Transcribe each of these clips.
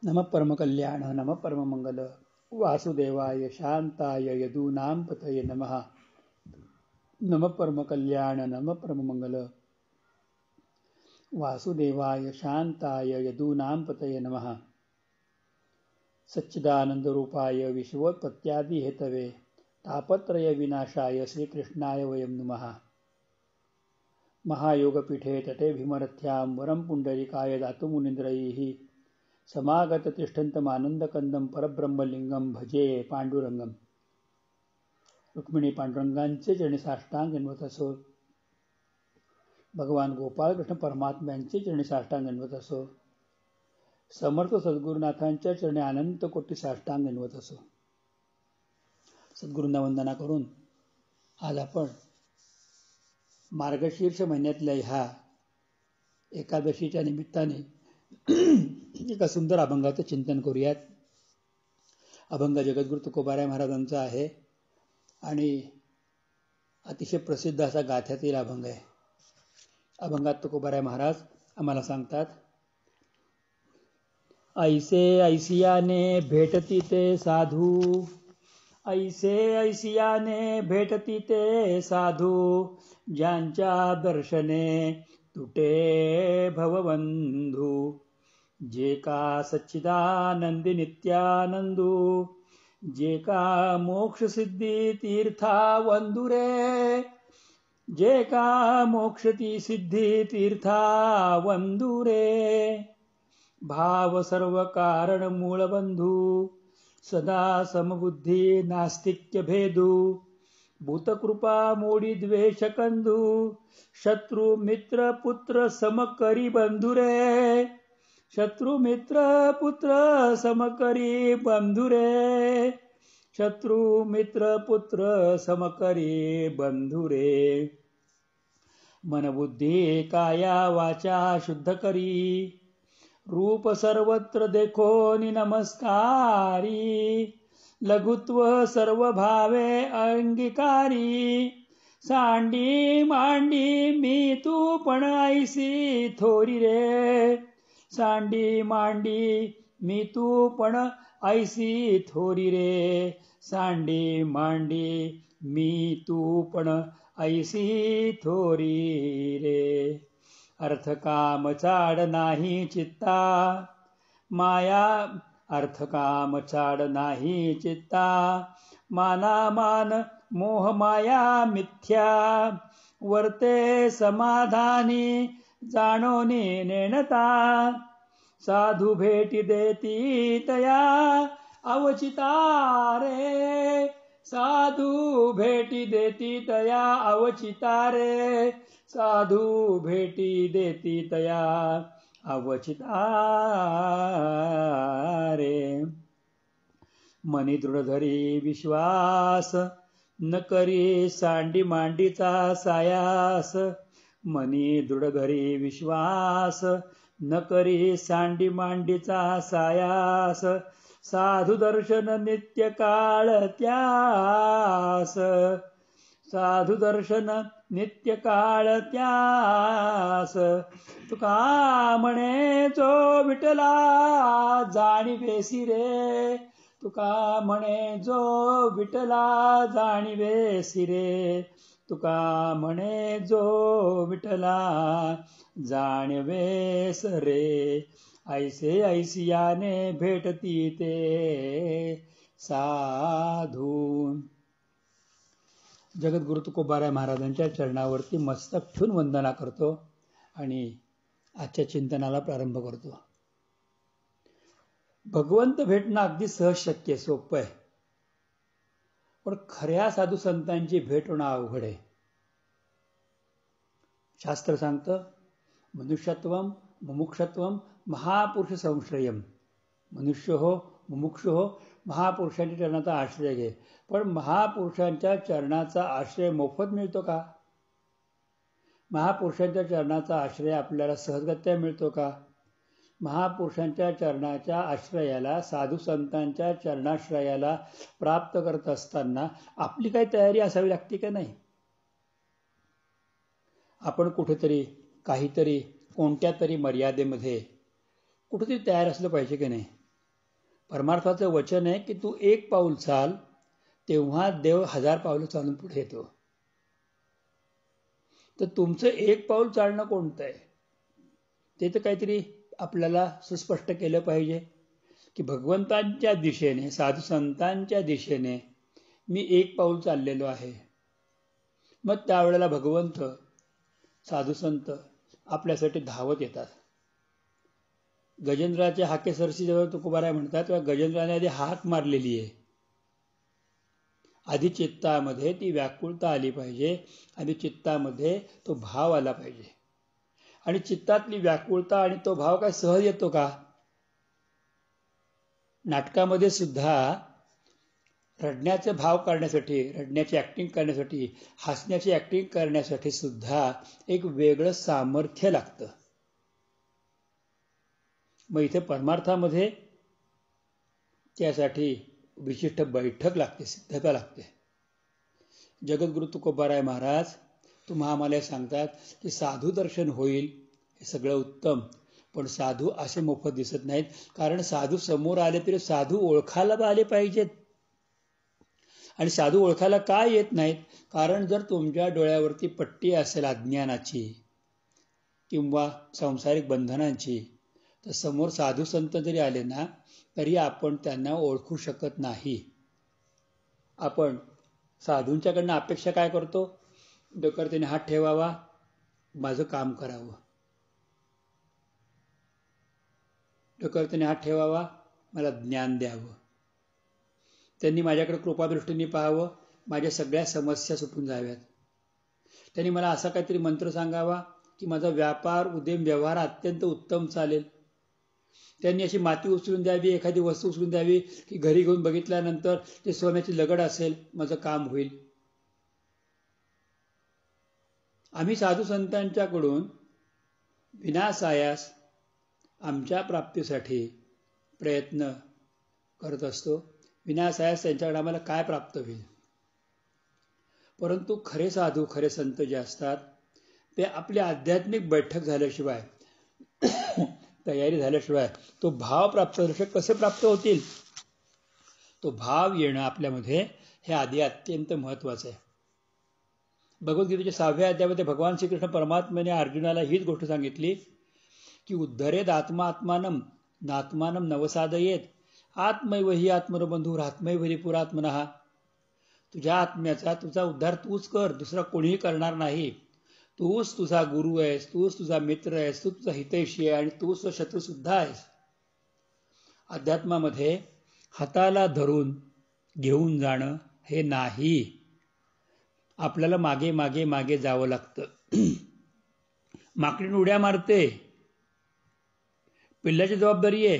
नमः परमकल्याण नमः परममंगल वासुदेवाय शांताय यदूनां पतये नमः नमः परमकल्याण नमः परममंगल वासुदेवाय शांताय यदूनां पतये नमः सच्चिदानंदरूपाय विश्वोत्पत्त्यादि हेतवे तापत्रय विनाशाय श्रीकृष्णाय वयं नमः महायोगपीठे तटे भीमरथ्यां वरं पुंडरीकाय दातुमुनीन्द्रैः समागत तिष्ठन्तमानंदकंदं परब्रह्मलिंगं भजे पांडुरंगम. रुक्मिणी पांडुरंगांचे चरणी साष्टांग गणवत असो. भगवान गोपाळकृष्ण परमात्म्यांचे चरणी साष्टांग गणवत असो. समर्थ सद्गुरुनाथांच्या चरणी अनंत कोटी साष्टांग गणवत असो. सद्गुरूंना वंदना करून आज आपण मार्गशीर्ष महिन्यातल्या ह्या एकादशीच्या निमित्ताने एका सुंदर अभंगाचं चिंतन करूयात. अभंग जगद्गुरु तुकोबाराय महाराजांचा आहे आणि अतिशय प्रसिद्ध असा गाथ्यातील अभंग आहे. अभंगात तुकोबाराय महाराज आम्हाला सांगतात, ऐसे ऐसियाने भेटती ते साधू, ऐसे ऐसियाने भेटती ते साधू, ज्यांच्या दर्शने तुटे भवबंधू, जे का सच्चिदानंदी नित्यानंदू, जे का मोक्ष सिद्धी तीर्था वंदुरे, जे का मोक्ष ती सिद्धी तीर्था वंदुरे, भाव सर्व कारण मूळ बंधू, सदा समबुद्धी नास्तिक्य भेदू, भूतकृपा मोडी द्वेष कंदू, शत्रु मित्र पुत्र समकरी बंधुरे, शत्रु मित्र पुत्र समकरी बंधुरे, शत्रु मित्र पुत्र समकरी बंधुरे, मनबुद्धी काया वाचा शुद्ध करी, रूप सर्वत्र देखो नि नमस्कारी, लघुत्व सर्व भावे अंगीकारी, सांडी मांडी मी तू पण ऐसी थोरी रे, सांडी मांडी मी तू पण ऐसी थोरी रे, सांडी मांडी मी तू पण ऐसी थोरी रे, अर्थ काम चाड नाही चित्ता माया, अर्थ काम चाड नाही चित्ता, मानामान मोह माया मिथ्या, वर्ते समाधानी जाणोनी नेणता, साधू भेटी देती तया अवचिता रे, साधू भेटी देती तया अवचिता रे, साधू भेटी देती तया अवचिता रे, मनी दृढ धरी विश्वास न करी सांडी मांडीचा सायास, मनी दृढ धरी विश्वास न करी सांडी मांडीचा सायास, साधू दर्शन नित्य काळ त्यास, साधू दर्शन नित्य काळ त्यास, तुका म्हणे जो विठला जाणीवेसी रे, तुका म्हणे जो विठला जाणीवेसी रे, तुका म्हणे जो विठला जाणवेस रे, ऐसे ऐसियाने भेटती ते साधू. जगद्गुरु तुकोबाराय महाराजांच्या चरणावरती मस्तक ठेवून वंदना करतो आणि आजच्या चिंतनाला प्रारंभ करतो. भगवंत भेटणं अगदी सहज शक्य, सोपं आहे, पण खऱ्या साधू संतांची भेट होणं अवघड आहे. शास्त्र सांगतं, मनुष्यत्वम मुमुक्षत्वम महापुरुष संश्रयम, मनुष्य हो मुमुक्ष हो, महापुरुषांच्या चरणाचा आश्रय घे. पण महापुरुषांच्या चरणाचा आश्रय मोफत मिळतो का? महापुरुषांच्या चरणाचा आश्रय आपल्याला सहजगत्या मिळतो का? महापुरुषांच्या चरणाच्या आश्रयाला, साधू संतांच्या चरणाश्रयाला प्राप्त करत असताना आपली काही तयारी असावी लागते का नाही? आपण कुठेतरी काहीतरी कोणत्या तरी मर्यादेमध्ये कुठेतरी तयार असलं पाहिजे की नाही? परमार्थाचं वचन आहे की तू 1 पाऊल चाल, तेव्हा देव 1000 पावलं चालून पुढे येतो. तर तुमचं 1 पाऊल चालणं कोणतं आहे ते तर काहीतरी आपल्याला सुस्पष्ट केलं पाहिजे की भगवंतांच्या दिशेने, साधू संतांच्या दिशेने मी 1 पाऊल चाललेलो आहे. मग त्यावेळेला भगवंत, साधू संत आपल्यासाठी धावत येतात. गजेंद्राच्या हाकेसरशी जेव्हा तुकोबाराय म्हणतात तेव्हा गजेंद्राने आधी हाक मारलेली आहे. आधी चित्तामध्ये ती व्याकुळता आली पाहिजे, आधी चित्तामध्ये तो भाव आला पाहिजे. आणि चित्तातली व्याकुळता आणि तो भाव काय सहज येतो का? नाटकामध्ये सुद्धा रडण्याचे भाव करण्यासाठी, रडण्याची ऍक्टिंग करण्यासाठी, हसण्याची ऍक्टिंग करण्यासाठी सुद्धा एक वेगळं सामर्थ्य लागतं. मग इथे परमार्थामध्ये त्यासाठी विशिष्ट बैठक लागते, सिद्धता लागते. जगद्गुरु तुकोबाराय महाराज तुम्हा आम्हाला सांगतात की साधू दर्शन होईल हे सगळं उत्तम, पण साधू असे मोफत दिसत नाहीत. कारण साधू समोर आले तरी साधू ओळखायला आले पाहिजेत. आणि साधू ओळखायला का येत नाहीत? कारण जर तुमच्या डोळ्यावरती पट्टी असेल अज्ञानाची किंवा सांसारिक बंधनांची, तर समोर साधू संत जरी आले ना तरी आपण त्यांना ओळखू शकत नाही. आपण साधूंच्याकडनं अपेक्षा काय करतो? डोक्यावर त्याने हात ठेवावा, माझं काम करावं. डोक्यावर त्याने हात ठेवावा, मला ज्ञान द्यावं. त्यांनी माझ्याकडे कृपादृष्टीने पाहावं, माझ्या सगळ्या समस्या सुटून जाव्यात. त्यांनी मला असा काहीतरी मंत्र सांगावा की माझा व्यापार, उद्यम, व्यवहार अत्यंत उत्तम चालेल. त्यांनी अशी माती उचलून द्यावी, एखादी वस्तू उचलून द्यावी की घरी घेऊन बघितल्यानंतर ते सोन्याची लगड असेल, माझं काम होईल. आम्ही साधू संतांच्याकडून विनासायास आमच्या प्राप्तीसाठी प्रयत्न करत असतो. विनासायास त्यांच्याकडे आम्हाला काय प्राप्त होईल? परंतु खरे साधू, खरे संत जे असतात ते आपली आध्यात्मिक बैठक झाल्याशिवाय, तयारी झाल्याशिवाय तो भाव प्राप्त झाल्याशिवाय कसे प्राप्त होतील? तो भाव येणं आपल्यामध्ये हे आधी अत्यंत महत्वाचं आहे. भगवद्गीतेच्या 6व्या अध्यायामध्ये भगवान श्रीकृष्ण परमात्म्याने अर्जुनाला हीच गोष्ट सांगितली की उद्धरेद आत्मात्मानम नात्मानम नवसादयेत आत्मैव हि आत्मरबंधुर आत्मैव रिपुरात्मनः. तुझ्या आत्म्याचा तुझा उद्धार तूच कर, दुसरा कोणीही करणार नाही. तूच तुझा गुरु आहेस, तूच तुझा मित्र आहेस, तू तुझा हितैषी आहे आणि तूच शत्रू सुद्धा आहेस. अध्यात्मामध्ये हाताला धरून घेऊन जाणं हे नाही, आपल्याला मागे मागे मागे जावं लागतं. माकडीने उड्या मारते, पिल्लाची जबाबदारी आहे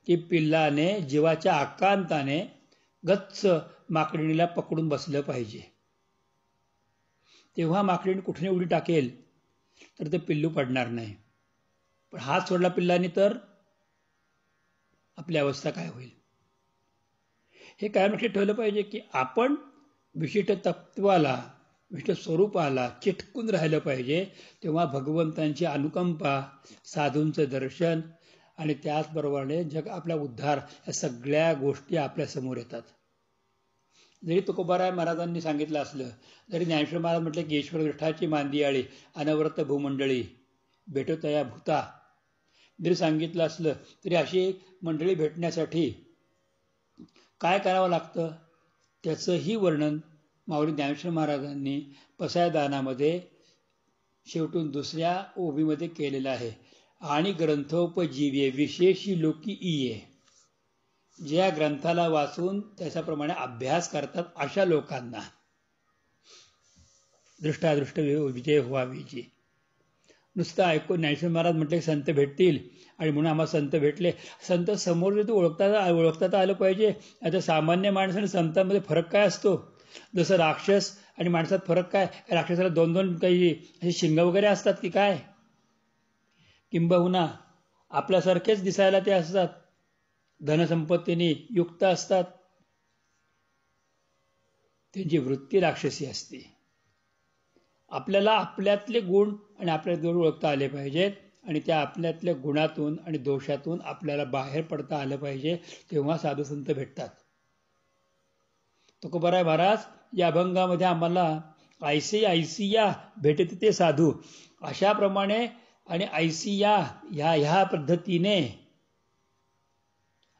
की पिल्लाने जीवाच्या आकांताने गच्च माकडीला पकडून बसलं पाहिजे. तेव्हा माकडीने कुठे उडी टाकेल तर ते पिल्लू पडणार नाही. पण हात सोडला पिल्लाने तर आपली अवस्था काय होईल? हे काय लक्षात ठेवलं पाहिजे की आपण विशिष्ट तत्वाला, विशिष्ट स्वरूपाला चिटकून राहिलं पाहिजे. तेव्हा भगवंतांची अनुकंपा, साधूंचं दर्शन आणि त्याचबरोबरने जग आपला उद्धार या सगळ्या गोष्टी आपल्या समोर येतात. जरी तुकोबाराय महाराजांनी सांगितलं असलं, जरी ज्ञानेश्वर महाराज म्हटले की ईश्वर दृष्टाची मांदियाळी अनवरत भूमंडळी भेटोतया भूता, जरी सांगितलं असलं तरी अशी एक मंडळी भेटण्यासाठी काय करावं लागतं त्याचंही वर्णन माऊली ज्ञानेश्वर महाराजांनी पसायदानामध्ये शेवटून दुसऱ्या ओवीमध्ये केलेलं आहे. आणि ग्रंथोपजीव्य विशेषी लोकी इये, ज्या ग्रंथाला वाचून त्याच्याप्रमाणे अभ्यास करतात अशा लोकांना दृष्टादृष्ट विजय व्हावी. नुसतं ऐकून ज्ञानेश्वर महाराज म्हटले संत भेटतील आणि म्हणून आम्हाला संत भेटले. संत समोर तू ओळखता आलं पाहिजे. आता सामान्य माणूस आणि संतांमध्ये फरक काय असतो? जसं राक्षस आणि माणसात फरक काय? राक्षसाला 2-2 काही असे शिंग वगैरे असतात की काय? किंबहुना आपल्यासारखेच दिसायला ते असतात, धनसंपत्तीने युक्त असतात, त्यांची वृत्ती राक्षसी असते. आपल्याला आपल्यातले गुण आणि आपल्यातले गुण ओळखता आले पाहिजेत. आणि त्या आपल्यातल्या गुणातून आणि दोषातून आपल्याला बाहेर पडता आलं पाहिजे, तेव्हा साधुसंत भेटतात. तुकोबाराय महाराज या अभंगामध्ये आम्हाला ऐसे ऐसिया भेटते ते साधू अशाप्रमाणे आणि ऐसिया ह्या पद्धतीने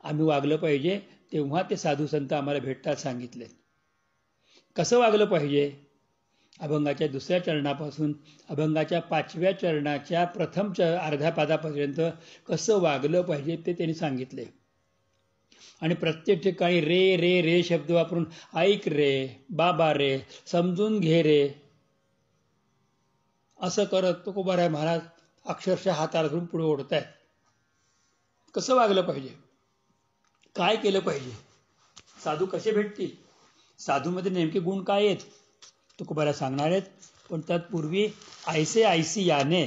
आम्ही वागलं पाहिजे, तेव्हा ते साधू संत आम्हाला भेटतात सांगितले. कसं वागलं पाहिजे? अभंगाच्या 2ऱ्या चरणापासून अभंगाच्या 5व्या चरणाच्या प्रथम अर्ध्या पादापर्यंत कसं वागलं पाहिजे ते त्यांनी सांगितले. आणि प्रत्येक ठिकाणी रे रे रे शब्द वापरून ऐक रे, बाबा रे, समजून घे रे, असं करत तुकोबाराय महाराज अक्षरशः हाताला धरून पुढे ओढत आहेत. कसं वागलं पाहिजे, काय केलं पाहिजे, साधू कसे भेटतील, साधूमध्ये नेमके गुण काय आहेत तुकोबाराय सांगणार आहेत. पण तत्पूर्वी ऐसे ऐसी याने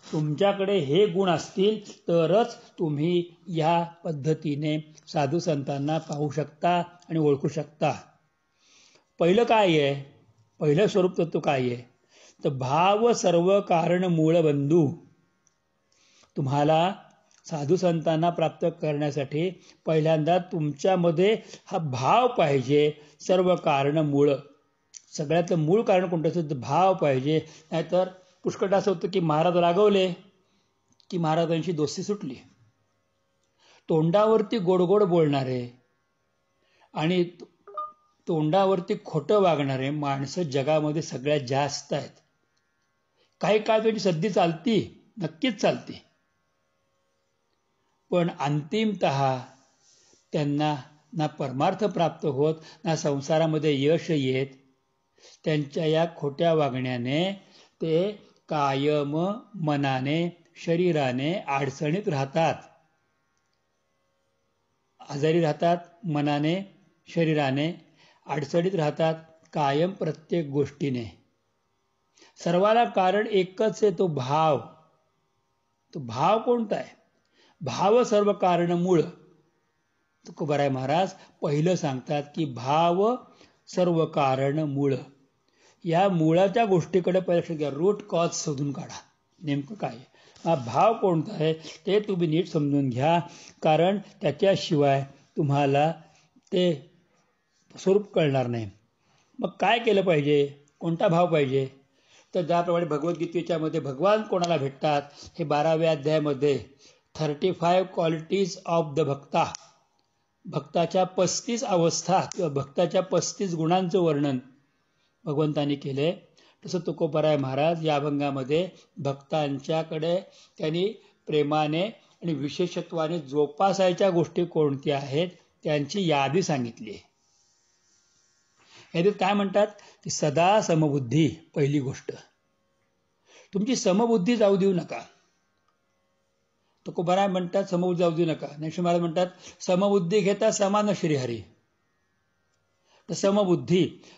तुमच्याकडे हे गुण असतील तरच तुम्ही या पद्धतीने साधू संतांना पाहू शकता आणि ओळखू शकता. पहिलं काय आहे, पहिलं स्वरूप तत्व काय आहे, तर भाव सर्व कारण मूळ बंधू. तुम्हाला साधू संतांना प्राप्त करण्यासाठी पहिल्यांदा तुमच्यामध्ये हा भाव पाहिजे. सर्व कारण मूळ, सगळ्यातलं मूळ कारण कोणतं असेल तर भाव पाहिजे. नाहीतर पुष्कळ असं होतं की महाराज रागवले की महाराजांची दोस्ती सुटली. तोंडावरती गोडगोड बोलणारे आणि तोंडावरती खोटं वागणारे माणसं जगामध्ये सगळ्यात जास्त आहेत. काही काळ त्यांची सद्दी चालती, नक्कीच चालती, पण अंतिमतः त्यांना ना परमार्थ प्राप्त होत, ना संसारामध्ये यश येत. त्यांच्या या खोट्या वागण्याने ते कायम मनाने शरीराने अडचणीत राहतात, आजारी राहतात, मनाने शरीराने अडचणीत राहतात कायम प्रत्येक गोष्टीने. सर्वाला कारण एकच आहे, तो भाव. तो भाव कोणता आहे? भाव सर्व कारण मूळ. तुकोबाराय महाराज पहिलं सांगतात की भाव सर्व कारण मूळ. या मुळाच्या गोष्टीकडे परीक्षा घ्या, रूट कॉज शोधून काढा, नेमकं काय हा भाव कोणता आहे ते तुम्ही नीट समजून घ्या. कारण त्याच्याशिवाय तुम्हाला ते स्वरूप कळणार नाही. मग काय केलं पाहिजे, कोणता भाव पाहिजे? तर ज्याप्रमाणे भगवद्गीतेच्या मध्ये भगवान कोणाला भेटतात हे 12व्या अध्यायामध्ये 35 क्वालिटीज ऑफ द भक्ता, भक्ताच्या 35 अवस्था किंवा भक्ताच्या 35 गुणांचं वर्णन भगवंतांनी केले. तसं तुकोबाराय महाराज या अभंगामध्ये भक्तांच्याकडे त्यांनी प्रेमाने आणि विशेषत्वाने जोपासायच्या गोष्टी कोणत्या आहेत त्यांची यादी सांगितली. यादीत काय म्हणतात की सदा समबुद्धी. पहिली गोष्ट, तुमची समबुद्धी जाऊ देऊ नका. तुकोबाराय म्हणतात समबुद्धी जाऊ देऊ नका. ज्ञानेश्वर महाराज म्हणतात समबुद्धी घेता समान श्रीहरी. तर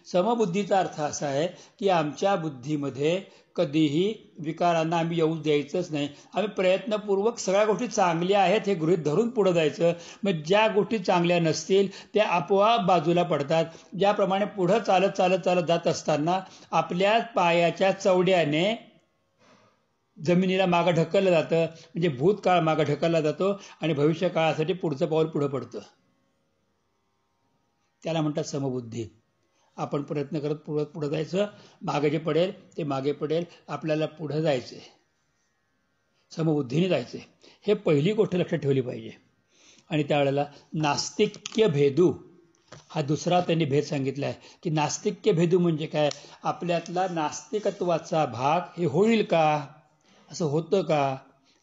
समबुद्धीचा अर्थ असा आहे की आमच्या बुद्धीमध्ये कधीही विकारांना आम्ही येऊ द्यायचंच नाही. आम्ही प्रयत्नपूर्वक सगळ्या गोष्टी चांगल्या आहेत हे गृहीत धरून पुढे जायचं. मग ज्या गोष्टी चांगल्या नसतील त्या आपोआप बाजूला पडतात. ज्याप्रमाणे पुढे चालत चालत चालत जात असताना आपल्या पायाच्या चवड्याने जमिनीला मागं ढकललं जातं, म्हणजे भूतकाळ मागं ढकलला जातो आणि भविष्य काळासाठी पुढचं पाऊल पुढे पडतं. त्याला म्हणतात समबुद्धी. आपण प्रयत्न करत पुढे जायचं, मागे जे पडेल ते मागे पडेल, आपल्याला पुढे जायचे, समबुद्धीने जायचे. हे पहिली गोष्ट लक्षात ठेवली पाहिजे. आणि त्यावेळेला नास्तिक्य भेदू हा दुसरा त्यांनी भेद सांगितला आहे की नास्तिक्य भेदू म्हणजे काय, आपल्यातला नास्तिकत्वाचा भाग हे होईल का, असं होतं का,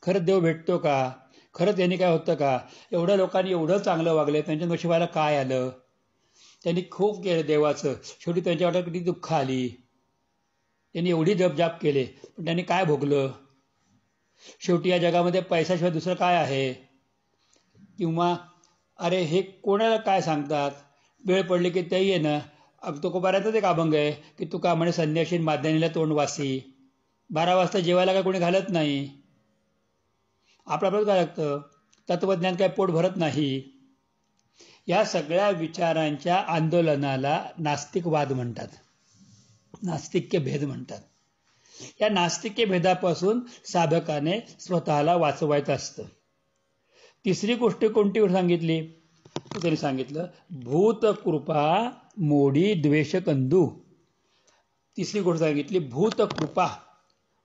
खरंच देव भेटतो का, खरंच यांनी काय होतं का, एवढ्या लोकांनी एवढं चांगलं वागलं, त्यांच्या नशिबाला काय आलं, त्यांनी खूप केलं देवाचं, शेवटी त्यांच्या वाट्यात किती दुःख आली, त्यांनी एवढी जपजाप केले पण त्यांनी काय भोगलं, शेवटी या जगामध्ये पैशाशिवाय दुसरं काय आहे, किंवा अरे हे कोणाला काय सांगतात, वेळ पडली की तेही आहे ना. तुकोबारायचाच एक अभंग आहे की तुका म्हणे संन्याशी माद्यानीला तोंडवासी, 12 वाजता जेवायला काय कोणी घालत नाही, आपल्याला काय लागतं, तत्वज्ञान काय पोट भरत नाही. या सगळ्या विचारांच्या आंदोलनाला नास्तिकवाद म्हणतात, नास्तिक्य भेद म्हणतात. या नास्तिके भेदापासून साधकाने स्वतःला वाचवायचं असतं. तिसरी गोष्ट कोणती सांगितली? त्यांनी सांगितलं भूतकृपा मोडी द्वेषकंदू. तिसरी गोष्ट सांगितली भूतकृपा.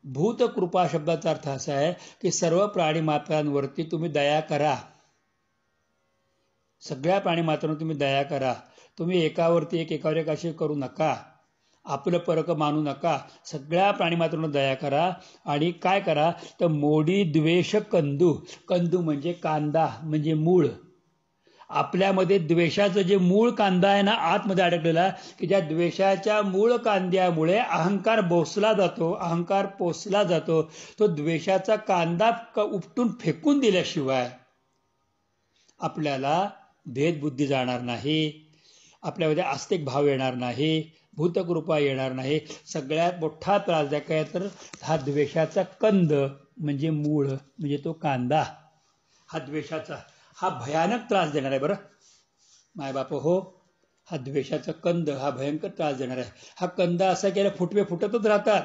भूतकृपा शब्दाचा अर्थ असा आहे की सर्व प्राणी मात्रांवरती तुम्ही दया करा. सगळ्या प्राणी मात्रांवर तुम्ही दया करा. तुम्ही एकावरती एकावर एक असे करू नका. आपलं परक मानू नका. सगळ्या प्राणी मात्रांवर दया करा. आणि काय करा तर मोडी द्वेष कंदू. कंदू म्हणजे कांदा, म्हणजे मूळ. आपल्यामध्ये द्वेषाचं जे मूळ कांदा आहे ना आतमध्ये अडकलेला, की ज्या द्वेषाच्या मूळ कांद्यामुळे अहंकार बोसला जातो, अहंकार पोसला जातो. तो द्वेषाचा कांदा उपटून फेकून दिल्याशिवाय आपल्याला भेदबुद्धी जाणार नाही, आपल्यामध्ये आस्तिक भाव येणार नाही, भूतकृपा येणार नाही. सगळ्यात मोठा त्रासदायक आहे तर हा द्वेषाचा कंद म्हणजे मूळ, म्हणजे तो कांदा. हा द्वेषाचा हा भयानक त्रास देणार आहे. बरं मायबाप हो, हा द्वेषाचा कंद हा भयंकर त्रास देणार आहे. हा कंद असा की फुटवे फुटतच राहतात.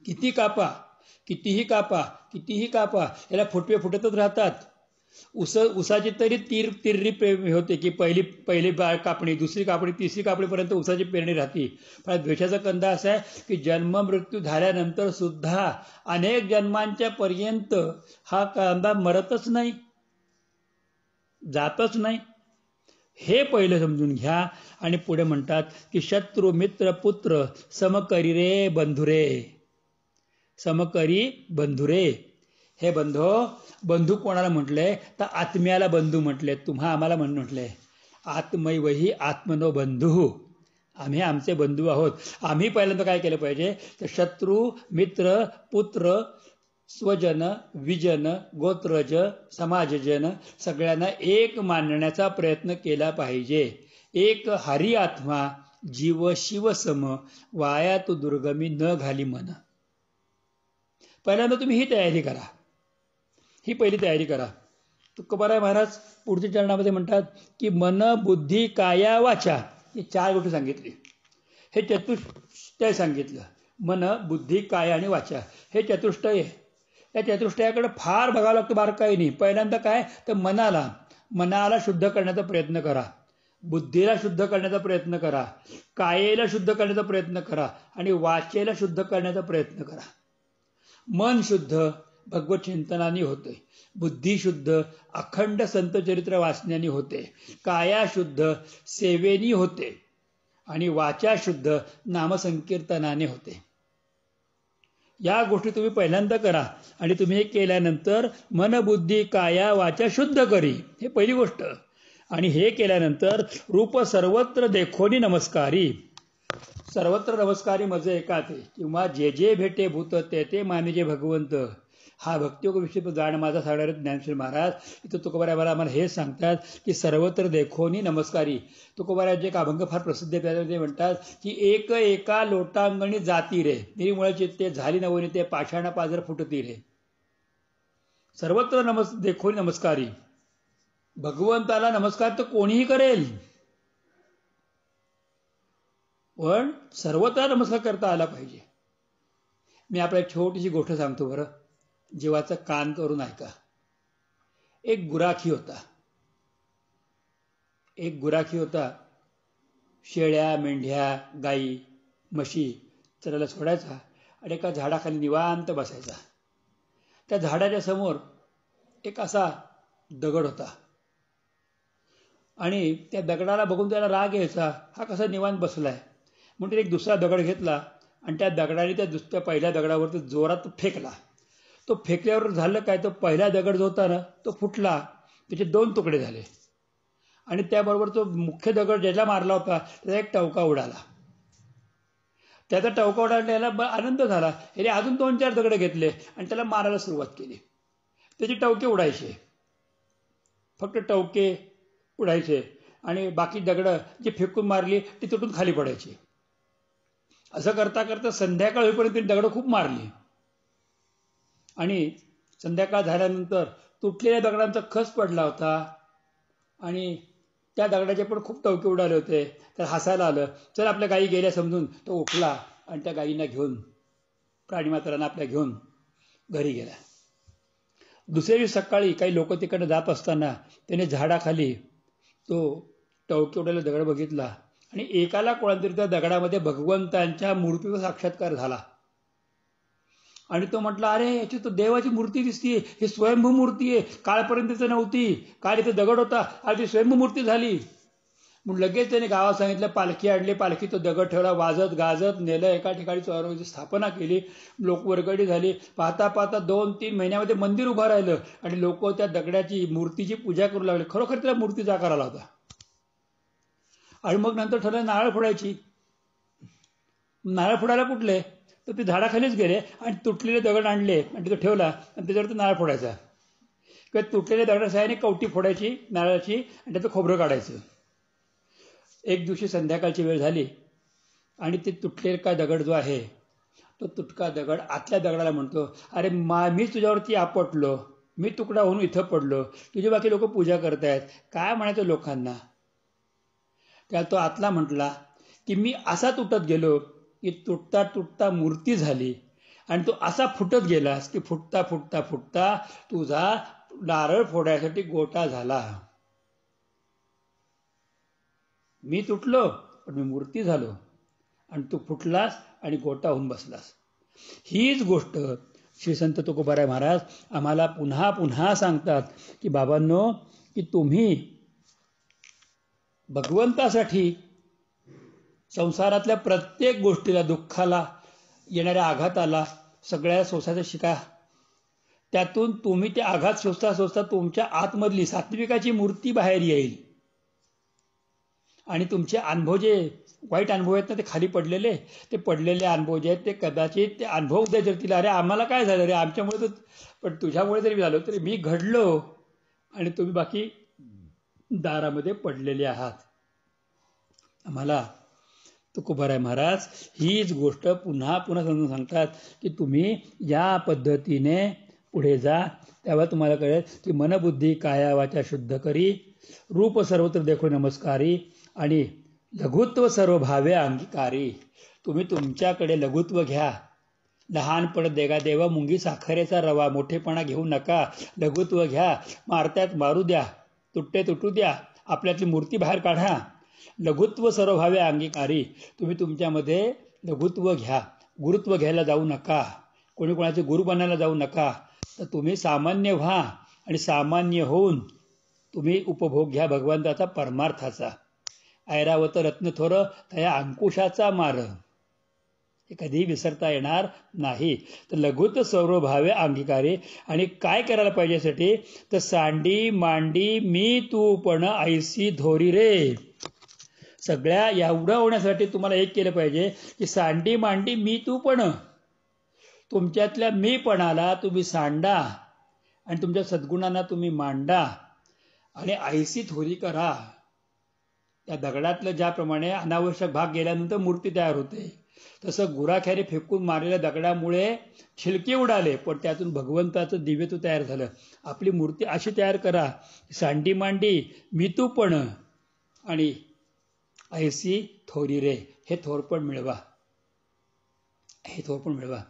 किती कापा, कितीही कापा, कितीही कापा, याला फुटवे फुटतच राहतात. उसाची तरी तिर्री होते की पहिली कापणी, दुसरी कापणी, तिसरी कापणीपर्यंत उसाची पेरणी राहते. पण द्वेषाचा कंद असा आहे की जन्म मृत्यू झाल्यानंतर सुद्धा अनेक जन्मांच्या पर्यंत हा कांदा मरतच नाही, जातच नाही. हे पहिलं समजून घ्या. आणि पुढे म्हणतात की शत्रू मित्र पुत्र समकरी रे बंधुरे. समकरी बंधुरे. हे बंधू कोणाला म्हटले तर आत्म्याला बंधू म्हटले. तुम्हा आम्हाला म्हणून म्हटले आत्मैवही आत्मनो बंधू. आम्ही आमचे बंधू आहोत. आम्ही पहिल्यांदा काय केलं पाहिजे तर शत्रू मित्र पुत्र स्वजन विजन गोत्रज समाजजन सगळ्यांना एक मानण्याचा प्रयत्न केला पाहिजे. एक हरी आत्मा जीव शिव सम वाया तू दुर्गमी न घाली मन. पहिल्यांदा तुम्ही ही तयारी करा, ही पहिली तयारी करा. तुकोबाराय महाराज पुढच्या चरणामध्ये म्हणतात की मन बुद्धी काया वाचा, ही 4 गोष्टी सांगितली. हे चतुष्टय सांगितलं. मन बुद्धी काया आणि वाचा हे चतुष्टय आहे. या चतुष्टयाकडे फार बघावं लागतं बारकाईने. पहिल्यांदा काय तर मनाला शुद्ध करण्याचा प्रयत्न करा, बुद्धीला शुद्ध करण्याचा प्रयत्न करा, कायेला शुद्ध करण्याचा प्रयत्न करा आणि वाचेला शुद्ध करण्याचा प्रयत्न करा. मन शुद्ध भगवत चिंतनाने होते, बुद्धी शुद्ध अखंड संतचरित्र वाचण्याने होते, काया शुद्ध सेवेनी होते आणि वाचा शुद्ध नामसंकीर्तनाने होते. या गोष्टी तुम्ही पहिल्यांदा करा. आणि तुम्ही हे केल्यानंतर मन बुद्धी काया वाचा शुद्ध करी, हे पहिली गोष्ट. आणि हे केल्यानंतर रूप सर्वत्र देखोनी नमस्कारी. सर्वत्र नमस्कारी मजे एकाते किंवा जे जे भेटे भूत ते ते मानिजे भगवंत. हा भक्तियोग विषय जाण माझा सांगणारे ज्ञानेश्वर महाराज इथं तुकोबाराय आम्हाला हे सांगतात की सर्वत्र देखोनी नमस्कारी. तुकोबारायचे एक अभंग फार प्रसिद्ध आहे. त्यामध्ये म्हणतात की एक एका लोटांगणी जाती रे निर्मळ चित्ते झाली नवनी ते पाषाण पाजर फुटती रे. सर्वत्र देखोनी नमस्कारी. भगवंताला नमस्कार तर कोणीही करेल, पण सर्वत्र नमस्कार करता आला पाहिजे. मी आपल्याला छोटीशी गोष्ट सांगतो बरं, जीवाचं कान करून ऐका. एक गुराखी होता. शेळ्या मेंढ्या गाई म्हशी चरायला सोडायचा आणि एका झाडाखाली निवांत बसायचा. त्या झाडाच्या समोर एक असा दगड होता आणि त्या दगडाला बघून त्याला राग यायचा, हा कसा निवांत बसलाय. म्हणून एक दुसरा दगड घेतला आणि त्या दगडाने त्या पहिल्या दगडावरती जोरात फेकला. तो फेकल्यावर झालं काय, तो पहिला दगड जो होता ना तो फुटला, त्याचे 2 तुकडे झाले आणि त्याबरोबर तो मुख्य दगड ज्याला मारला होता त्याचा एक टवका उडाला. त्याचा टवका उडाल्याला आनंद झाला. याने अजून 2-4 दगड घेतले आणि त्याला मारायला सुरुवात केली. त्याचे टवके उडायचे, फक्त टवके उडायचे आणि बाकी दगडं जी फेकून मारली ती तुटून खाली पडायची. असं करता करता संध्याकाळ होईपर्यंत दगडं खूप मारली आणि संध्याकाळ झाल्यानंतर तुटलेल्या दगडांचा खस पडला होता आणि त्या दगडाचे पण खूप टवके उडाले होते. तर हसायला आलं. चल आपल्या गायी गेल्या समजून तो उठला आणि त्या गायींना घेऊन प्राणीमात्रांना आपल्या घेऊन घरी गेला. दुसऱ्या दिवशी सकाळी काही लोक तिकडे जात असताना त्याने झाडाखाली तो टवकेवढ्याला दगड बघितला आणि एकाला कोणातरी त्या दगडामध्ये भगवंतांच्या मूर्तीचा साक्षात्कार झाला. आणि तो म्हटला, अरे याची तो देवाची मूर्ती दिसतीये, ही स्वयंभू मूर्ती आहे, काळपर्यंत नव्हती, काळ इथे दगड होता, आज ती स्वयंभू मूर्ती झाली. मग लगेच त्याने गावात सांगितलं, पालखी आणली, पालखी तो दगड ठेवला, वाजत गाजत नेलं, एका ठिकाणी चौरंगाची स्थापना केली, लोक वर्गडी झाली. पाहता पाहता 2-3 महिन्यामध्ये मंदिर उभं राहिलं आणि लोक त्या दगडाची मूर्तीची पूजा करू लागले. खरोखर त्याला मूर्तीचा आकार आला होता. आणि मग नंतर ठरलं नारळ फोडायची. नारळ फोडायला कुठले, तर ते झाडाखालीच गेले आणि तुटलेले दगड आणले आणि तिथं ठेवला आणि त्याच्यावर नारळ फोडायचा. किंवा तुटलेल्या दगडाच्या साहाय्याने कवटी फोडायची नारळाची आणि त्याचं खोबरं काढायचं. एक दिवशी संध्याकाळची वेळ झाली आणि ते तुटलेला दगड जो आहे तो तुटका दगड आतल्या दगडाला म्हणतो, अरे मी तुझ्यावरती आपटलो, मी तुकडा होऊन इथं पडलो, तुझे बाकी लोक पूजा करतायत, काय म्हणायचं लोकांना. त्याला तो आतला म्हटला की मी असा तुटत गेलो की तुटता तुटता मूर्ती झाली आणि तो असा फुटत गेलास की फुटता फुटता फुटता तुझा नारळ फोडायसाठी गोटा झाला. मी तुटलो पण मी मूर्ती झालो आणि तू फुटलास आणि गोटा होऊन बसलास. हीच गोष्ट श्री संत तुकोबाराय महाराज आम्हाला पुन्हा पुन्हा सांगतात की बाबांनो, की तुम्ही भगवंतासाठी संसारातल्या प्रत्येक गोष्टीला, दुःखाला, येणाऱ्या आघाताला, सगळ्या सोसायचं शिका. त्यातून तुम्ही ते आघात सोसता सोसता तुमच्या आतमधली सात्विकाची मूर्ती बाहेर येईल आणि तुमचे अनुभव जे वाईट अनुभव आहेत ना, ते खाली पडलेले, ते पडलेले अनुभव जे आहेत ते कदाचित ते अनुभव उद्या जर अरे आम्हाला काय झालं रे, आमच्यामुळे तर, पण तुझ्यामुळे जरी झालो तरी मी घडलो आणि तुम्ही बाकी दारामध्ये पडलेले आहात. आम्हाला तुकोबाराय महाराज हीच गोष्ट पुन्हा पुन्हा समजून सांगतात की तुम्ही या पद्धतीने पुढे जा, तेव्हा तुम्हाला कळेल की मनबुद्धी काया वाचा शुद्ध करी, रूप सर्वत्र देखो नमस्कारी आणि लघुत्व सर्व भावे अंगीकारी. तुम्ही तुमच्याकडे लघुत्व घ्या. लहानपण देगा देवा मुंगी साखरेचा रवा, मोठेपणा घेऊ नका, लघुत्व घ्या. मारत्यात मारू द्या, तुटते तुटू द्या, आपल्यातली मूर्ती बाहेर काढा. लघुत्व सर्व भावे अंगीकारी. तुम्ही तुमच्यामध्ये लघुत्व घ्या, गुरुत्व घ्यायला जाऊ नका, कोणी कोणाचे गुरु बनायला जाऊ नका. तर तुम्ही सामान्य व्हा आणि सामान्य होऊन तुम्ही उपभोग घ्या भगवंताचा परमार्थाचा. ऐरावत रत्न थोर त्या अंकुशाचा मार, हे कधीही विसरता येणार नाही. तर लघुत्व सर्व भावे अंगीकारी. आणि काय करायला पाहिजे यासाठी, तर सांडी मांडी मी तू पण ऐसी धोरी रे. सगळ्या एवढं होण्यासाठी तुम्हाला एक केलं पाहिजे की सांडी मांडी मी तू पण, तुमच्यातल्या मीपणाला तुम्ही सांडा आणि तुमच्या सद्गुणांना तुम्ही मांडा आणि ऐसी थोरी करा. त्या दगडातलं ज्याप्रमाणे अनावश्यक भाग गेल्यानंतर मूर्ती तयार होते, तसं गुराख्याने फेकून मारलेल्या दगडामुळे छिलके उडाले, पण त्यातून भगवंताचं दिव्यत्व तयार झालं. आपली मूर्ती अशी तयार करा, सांडी मांडी मी तू पण आणि ऐसी थोरी रे. हे थोरपण मिळवा, हे थोरपण मिळवा.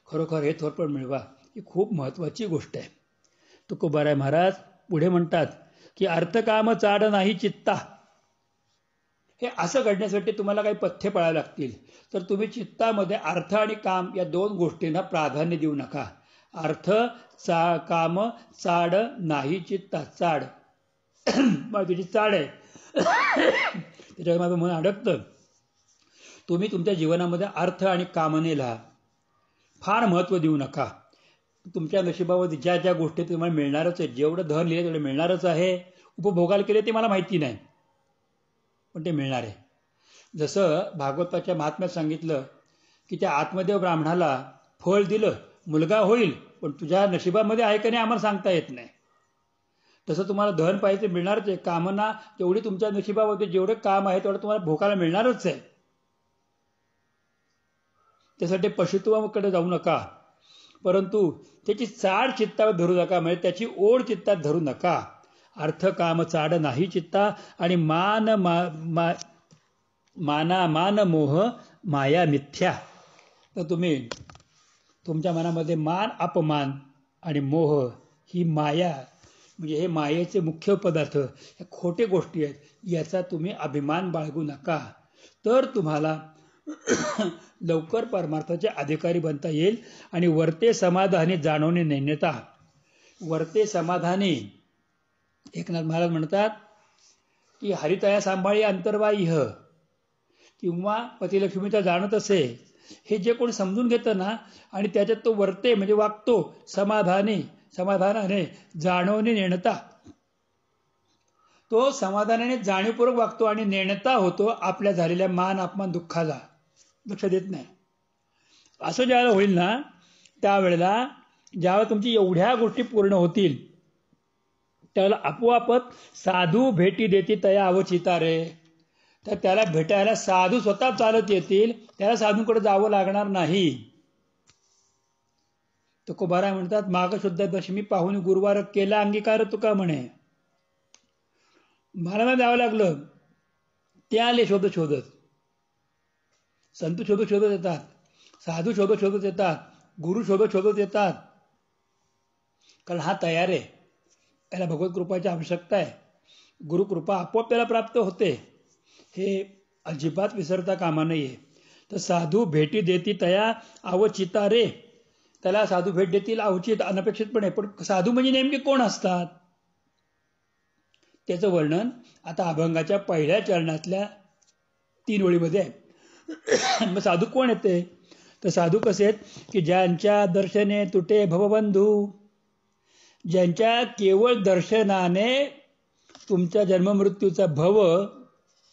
खरोखर हे थोरपण मिळवा ही खूप महत्वाची गोष्ट आहे. तुकोबाराय महाराज पुढे म्हणतात की अर्थकाम चाड नाही चित्ता. हे असं घडण्यासाठी तुम्हाला काही पथ्य पाळावे लागतील. तर तुम्ही चित्तामध्ये अर्थ आणि काम या 2 गोष्टींना प्राधान्य देऊ नका. अर्थ काम चाड नाही चित्ता. चाड तुझी चाड आहे, त्याच्यावर माझं मन अडकतं. तुम्ही तुमच्या जीवनामध्ये अर्थ आणि कामनेला फार महत्त्व देऊ नका. तुमच्या नशिबामध्ये ज्या ज्या गोष्टी तुम्हाला मिळणारच आहे, जेवढं धन लिहिलं तेवढं मिळणारच आहे. उपभोगाला केले ते मला माहिती नाही, पण ते मिळणार आहे. जसं भागवताच्या महात्म्यात सांगितलं की त्या आत्मदेव ब्राह्मणाला फळ दिलं, मुलगा होईल, पण तुझ्या नशिबामध्ये आहे का नाही आम्हाला सांगता येत नाही. तसं तुम्हाला धन पाहिजे मिळणारच आहे. कामना जेवढी तुमच्या नशिबामध्ये जेवढं काम आहे तेवढं तुम्हाला भोगायला मिळणारच आहे. त्यासाठी पशुत्वाकडे जाऊ नका, परंतु त्याची चाड चित्तावर धरू नका, म्हणजे त्याची ओढ चित्तात धरू नका. अर्थ काम चाड नाही चित्ता आणि माना मान मोह माया मिथ्या. तर तुम्ही तुमच्या मनामध्ये मान अपमान आणि मोह ही माया म्हणजे हे मायेचे मुख्य पदार्थ हे खोटे गोष्टी आहेत, याचा तुम्ही अभिमान बाळगू नका. तर तुम्हाला लवकर परमार्थाचे अधिकारी बनता येईल. आणि वर्ते समाधानी जाणवणे नैन्यता. वर्ते समाधानी एकनाथ महाराज म्हणतात की हरितया सांभाळी अंतर्बाह्य किंवा पतिलक्ष्मीचा जाणत असे, हे जे कोणी समजून घेतं ना आणि त्याच्यात तो वर्ते म्हणजे वागतो समाधानाने जाणवणे नेणता, तो समाधानाने जाणीवपूर्वक वागतो आणि नेणता होतो आपल्या झालेल्या मान अपमान दुःखाला लक्ष देत नाही. असं ज्यावेळेला होईल ना त्यावेळेला ज्यावेळेला तुमची एवढ्या गोष्टी पूर्ण होतील त्याला आपोआपच साधू भेटी देती तया अवचिता रे. तर त्याला भेटायला साधू स्वतः चालत येतील, त्याला साधूंकडे जावं लागणार नाही. तुकोबाराय म्हणतात माघ शुद्ध दशमी पाहून गुरुवार केला अंगीकार तुका म्हणे. मला जावं लागलं, ते आले शोधत शोधत, संत शोधत शोधत येतात, साधू शोधत शोधत येतात, गुरु शोधत शोधत येतात, कारण हा तयार आहे, त्याला भगवत कृपाची आवश्यकता आहे. गुरुकृपा आपोआप त्याला प्राप्त होते, हे अजिबात विसरता कामा नये. तर साधू भेटी देती तया अवचिता रे. त्याला साधू भेट देतील अवचित अनपेक्षितपणे. पण साधू म्हणजे नेमके कोण असतात त्याचं वर्णन आता अभंगाच्या पहिल्या चरणातल्या 3 ओळीमध्ये आहे. मग साधू कोण येते तर साधू कसे आहेत की ज्यांच्या दर्शने तुटे भवबंधू, ज्यांच्या केवळ दर्शनाने तुमच्या जन्ममृत्यूचा भव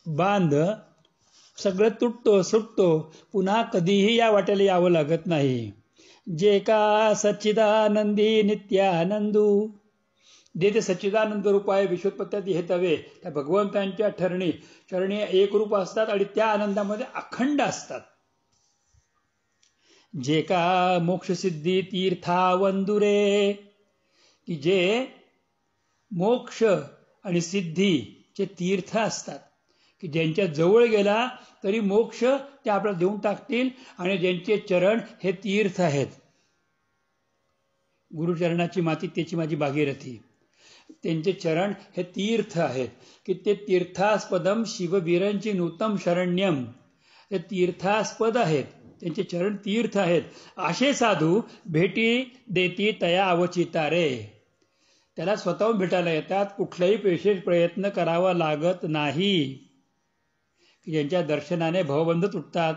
बांध सगळं तुटतो सुटतो, पुन्हा कधीही या वाटेला यावं लागत नाही. जे का सच्चिदानंदी नित्यानंदू, जे ते सच्चिदानंद रूप आहे विश्वोत्पत्ती हे तवे त्या भगवंतांच्या चरणी एक रूप असतात आणि त्या आनंदामध्ये अखंड असतात. जे का मोक्षसिद्धी तीर्थावंदुरे, की जे मोक्ष आणि सिद्धीचे तीर्थ असतात, की ज्यांच्या जवळ गेला तरी मोक्ष ते आपल्याला देऊन टाकतील आणि ज्यांचे चरण हे तीर्थ आहेत. गुरुचरणाची माती त्याची माझी भागीरथी, त्यांचे चरण हे तीर्थ आहेत की ते तीर्थास्पदम शिववीरांची नूतम शरण्यम, ते तीर्थास्पद आहेत, त्यांचे चरण तीर्थ आहेत. असे साधू भेटी देती तया अवचिता रे. त्याला स्वतःहून भेटायला येतात, कुठलाही विशेष प्रयत्न करावा लागत नाही. की ज्यांच्या दर्शनाने भवबंध तुटतात,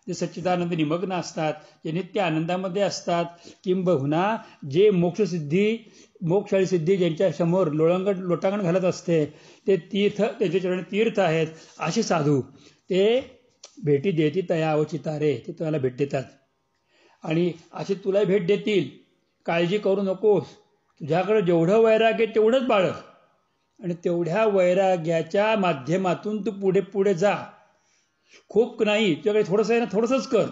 जे सच्चिदानंद निमग्न असतात, जे नित्य आनंदामध्ये असतात, किंबहुना जे मोक्ष आणि सिद्धी ज्यांच्या समोर लोटांगण घालत असते ते तीर्थ, त्यांचे चरण तीर्थ आहेत. असे साधू ते भेटी देती तया अवचिता रे, ते तुम्हाला भेट देतात आणि असे तुला भेट देतील. काळजी करू नकोस, तुझ्याकडे जेवढं वैराग्य तेवढंच बाळग आणि तेवढ्या वैराग्याच्या माध्यमातून तू पुढे पुढे जा. खूप नाही, तुझ्याकडे थोडंसं आहे ना, थोडंसंच कर.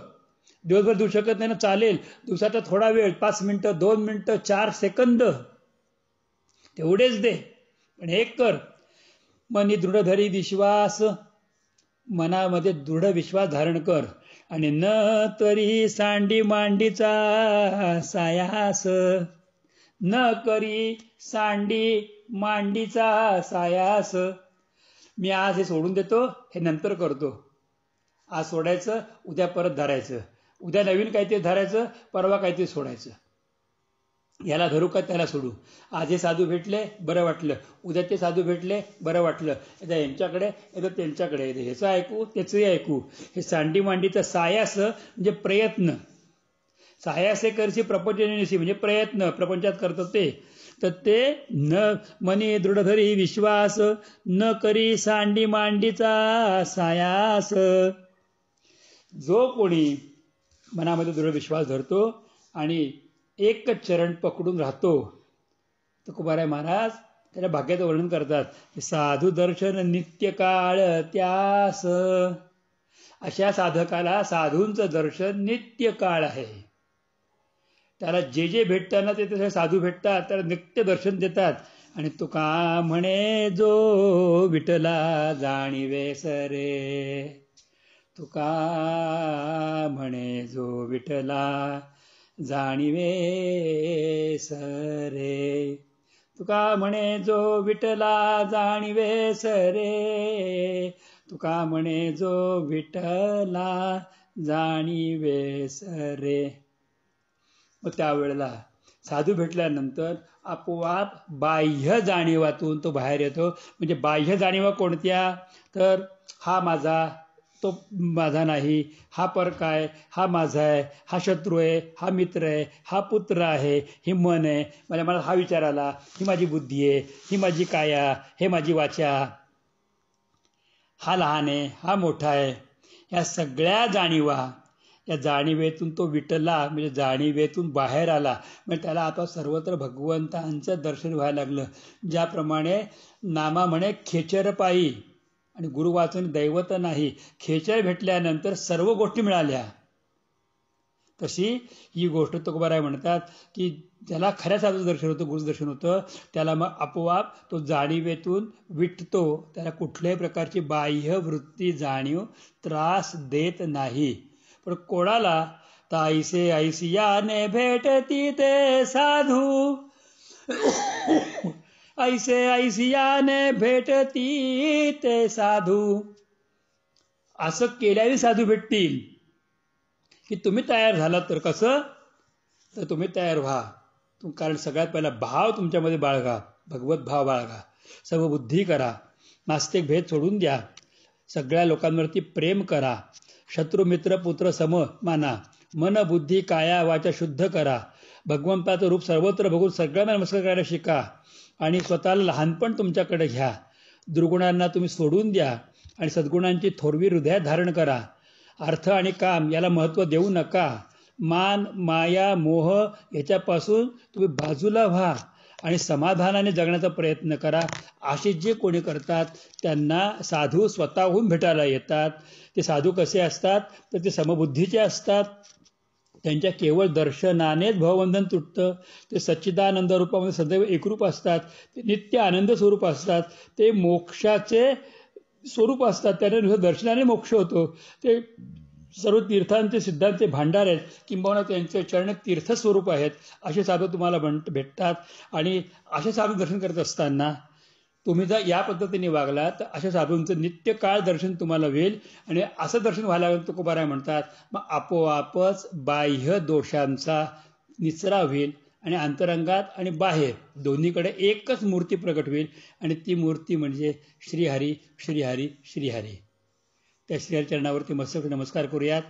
दिवसभर देऊ शकत नाही ना, चालेल, दिवसाचा थोडा वेळ, 5 मिनिटं, 2 मिनिटं, 4 सेकंद तेवढेच दे, पण एक कर. मनी दृढ धरी विश्वास, मनामध्ये दृढ विश्वास धारण कर आणि न तरी सांडी मांडीचा सायास, न करी सांडी मांडीचा सायास. मी आज हे सोडून देतो, हे नंतर करतो. आज सोडायचं, उद्या परत धरायचं, उद्या नवीन काहीतरी धरायचं, परवा काहीतरी सोडायचं. याला धरू का त्याला सोडू. आज हे साधू भेटले बरं वाटलं, उद्या ते साधू भेटले बरं वाटलं, एकदा यांच्याकडे एकदा त्यांच्याकडे, ह्याचं ऐकू त्याचंही ऐकू. हे सांडी मांडीचा सायास म्हणजे प्रयत्न. सायासे करशी प्रपंचनिसी म्हणजे प्रयत्न प्रपंचात करतात ते. तर ते न मनी दृढ धरी विश्वास, न करी सांडी मांडीचा सायास. जो कोणी मनामध्ये दृढ विश्वास धरतो आणि एकच चरण पकडून राहतो, तुकोबाराय महाराज त्याच्या भाग्याचं वर्णन करतात. साधू दर्शन नित्य काळ त्यास. अशा साधकाला साधूंचं दर्शन नित्य काळ आहे. त्याला जे जे भेटताना ते तसे साधू भेटतात, त्याला नित्य दर्शन देतात. आणि तुका म्हणे जो विठला जाणीवे सरे, तुका म्हणे जो विठला जाणीवे सरे. तुका म्हणे जो विठला जाणीवे सरे. तुका म्हणे जो विठला जाणीवे सरे. मग त्यावेळेला साधू भेटल्यानंतर आपोआप बाह्य जाणीवातून तो बाहेर येतो. म्हणजे बाह्य जाणीवा कोणत्या? तर हा माझा, तो माझा नाही, हा परका आहे, हा माझा आहे, हा शत्रू आहे, हा मित्र आहे, हा पुत्र आहे, हे मन आहे, म्हणजे मला हा विचार आला, ही माझी बुद्धी आहे, ही माझी काया, हे माझी वाचा, हा लहान आहे, हा मोठा आहे. या सगळ्या जाणीवा, या जाणीवेतून तो विटला, म्हणजे जाणीवेतून बाहेर आला. म्हणजे त्याला आता सर्वत्र भगवंतांचं दर्शन व्हायला लागलं. ज्याप्रमाणे नामा म्हणे खेचर पायी, आणि गुरु वाचून दैवत नाही, खेचर भेटल्यानंतर सर्व गोष्टी मिळाल्या. तशी ही गोष्ट तुकोबाराय म्हणतात की ज्याला खऱ्या साधूचं दर्शन होतं, गुरुचं दर्शन होतं, त्याला मग आपोआप तो जाणीवेतून विटतो. त्याला कुठल्याही प्रकारची बाह्य वृत्ती जाणीव त्रास देत नाही. पण कोणाला? ताईसे ऐसियाने भेटती ते साधू, ऐसे ऐसियाने भेटती ते साधू. असं केल्याने साधू भेटतील की तुम्ही तयार झालात तर. कसं? तर तुम्ही तयार व्हा. कारण सगळ्यात पहिला भाव तुमच्यामध्ये बाळगा, भगवत भाव बाळगा, सर्व बुद्धी करा, नास्तिक भेद सोडून द्या, सगळ्या लोकांवरती प्रेम करा, शत्रू मित्र पुत्र सम माना, मन बुद्धी काया वाचा शुद्ध करा, भगवंताचं रूप सर्वत्र बघून सगळ्यांना नमस्कार करायला शिका, आणि स्वतःला लहानपण तुमच्याकडे घ्या. दुर्गुणांना तुम्ही सोडून द्या आणि सद्गुणांची थोरवी हृदयात धारण करा. अर्थ आणि काम याला महत्त्व देऊ नका. मान माया मोह याच्यापासून तुम्ही बाजूला व्हा आणि समाधानाने जगण्याचा प्रयत्न करा. असे जे कोणी करतात त्यांना साधू स्वतःहून भेटायला येतात. ते साधू कसे असतात? तर ते समबुद्धीचे असतात. त्यांच्या केवळ दर्शनानेच भवबंधन तुटतं. ते सच्चिदानंद रूपामध्ये सदैव एकरूप असतात. ते नित्य आनंद स्वरूप असतात. ते मोक्षाचे स्वरूप असतात. त्याने दर्शनाने मोक्ष होतो. ते सर्व तीर्थांचे सिद्धांचे भांडार आहेत, किंबहुना त्यांचे चरण तीर्थस्वरूप आहेत. असे साधू तुम्हाला भेटतात. आणि असे साधू दर्शन करत असताना तुम्ही जर या पद्धतीने वागला तर अशा साधूंचं नित्य काळ दर्शन तुम्हाला होईल. आणि असं दर्शन व्हायला लागलं तुकोबाराय म्हणतात मग आपोआपच बाह्य दोषांचा निचरा होईल आणि अंतरंगात आणि बाहेर दोन्हीकडे एकच मूर्ती प्रकट होईल. आणि ती मूर्ती म्हणजे श्रीहरी श्रीहरी श्रीहरी. त्या श्रीहरी चरणावरती मस्तक नमस्कार करूयात.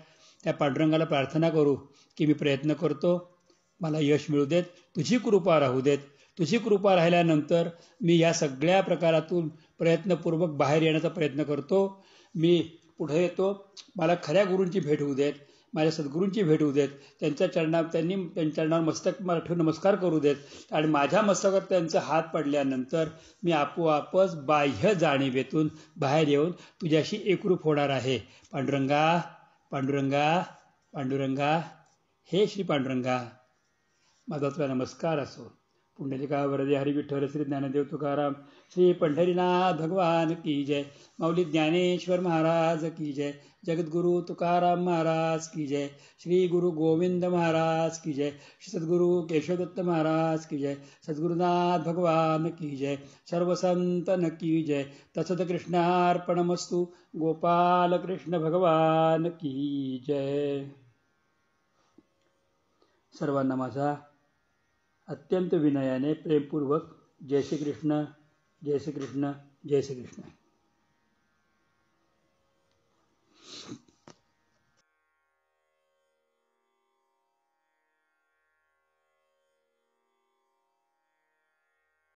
त्या पांडुरंगाला प्रार्थना करू की मी प्रयत्न करतो, मला यश मिळू देत, तुझी कृपा राहू देत. तुझी कृपा राहिल्यानंतर मी या सगळ्या प्रकारातून प्रयत्नपूर्वक बाहेर येण्याचा प्रयत्न करतो. मी पुढे येतो. मला खऱ्या गुरूंची भेट होऊ देत, माझ्या सद्गुरूंची भेट होऊ देत. त्यांच्या चरणावर मस्तक मला ठेवून नमस्कार करू देत. आणि माझ्या मस्तकात त्यांचा हात पडल्यानंतर मी आपोआपच बाह्य जाणीवेतून बाहेर येऊन तुझ्याशी एकरूप होणार आहे. पांडुरंगा पांडुरंगा पांडुरंगा, हे श्री पांडुरंगा, माझा तुला नमस्कार असो. पुंडलिका वरदे हरी विठ्ठल श्री ज्ञानदेव तुकाराम श्री पंढरीनाथ भगवान की जय. माऊली ज्ञानेश्वर महाराज की जय. जगद्गुरु तुकाराम महाराज की जय. श्री गुरु गोविंद महाराज की जय. श्री सद्गुरु केशवदत्त महाराज की जय. सद्गुरुनाथ भगवान की जय. सर्व संतन की जय. तत्सत कृष्णार्पणमस्तु. गोपाल कृष्ण भगवान की जय. सर्वांना माझा अत्यंत विनयाने प्रेमपूर्वक जय श्री कृष्ण, जय श्री कृष्ण, जय श्री कृष्ण.